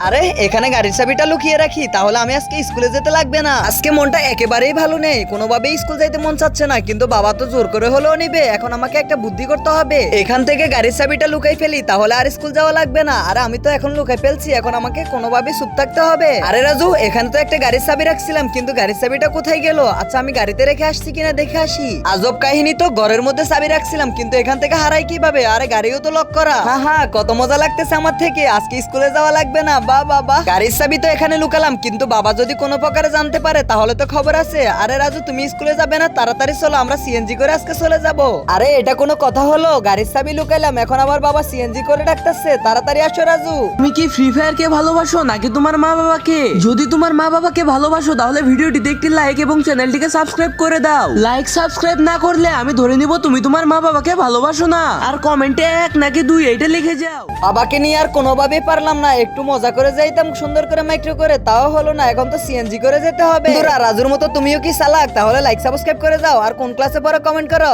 আরে এখানে গাড়ির চাবিটা লুকিয়ে রাখি, তাহলে আমি আজকে স্কুলে যেতে লাগবে না। আজকে মনটা একেবারেই ভালো নেই, কোনোভাবেই স্কুল যাইতে মন চাচ্ছে না, কিন্তু বাবা তো জোর করে হলেও নিবে। এখন আমাকে একটা বুদ্ধি করতে হবে, এখান থেকে গাড়ির চাবিটা লুকাই ফেলি, তাহলে আর স্কুল যাওয়া লাগবে না। আর আমি তো এখন লুকাই ফেলছি, এখন আমাকে কোনোভাবে চুপ থাকতে হবে। আরে রাজু, এখানে তো একটা গাড়ির চাবি রাখছিলাম, কিন্তু গাড়ির চাবিটা কোথায় গেল? আচ্ছা আমি গাড়িতে রেখে আসছি কিনা দেখে আসি। আজব কাহিনী তো, ঘরের মধ্যে চাবি রাখছিলাম কিন্তু এখান থেকে হারাই কিভাবে? আরে গাড়িও তো লক করা। হ্যাঁ হ্যাঁ, কত মজা লাগতেছে আমার থেকে, আজকে স্কুলে যাওয়া লাগবে না। বা বাবা, গাড়ির চাবি তো এখানে লুকালাম, কিন্তু বাবা যদি কোনো প্রকারে জানতে পারে তাহলে তো খবর আছে। আরে রাজু, তুমি স্কুলে যাবে না? তাড়াতাড়ি চলো, আমরা সিএনজি করে আজকে চলে যাব। আরে এটা কোনো কথা হলো? গাড়ির চাবি লুকাইলাম, এখন আমার বাবা সিএনজি করে ডাকতেছে, তাড়াতাড়ি আসো রাজু। তুমি কি ফ্রি ফায়ার কে ভালোবাসো নাকি তোমার মা বাবাকে? যদি তোমার মা বাবাকে ভালোবাসো তাহলে ভিডিওটিতে একটি লাইক এবং চ্যানেলটিকে সাবস্ক্রাইব করে দাও। লাইক সাবস্ক্রাইব না করলে আমি ধরে নিব তুমি তোমার মা বাবাকে ভালোবাসো না। আর কমেন্টে 1 নাকি 2 এইটা লিখে যাও। বাবাকে নিয়ে আর কোনোভাবে পারলাম না, একটু মজা করে যাইতাম সুন্দর করে মাইক্রো করে, তাও হলো না, এখন তো সিএনজি করে যেতে হবে। রাজুর মতো তুমিও কি চালাক? তাহলে লাইক সাবস্ক্রাইব করে যাও, আর কোন ক্লাসে পড়ো কমেন্ট করো।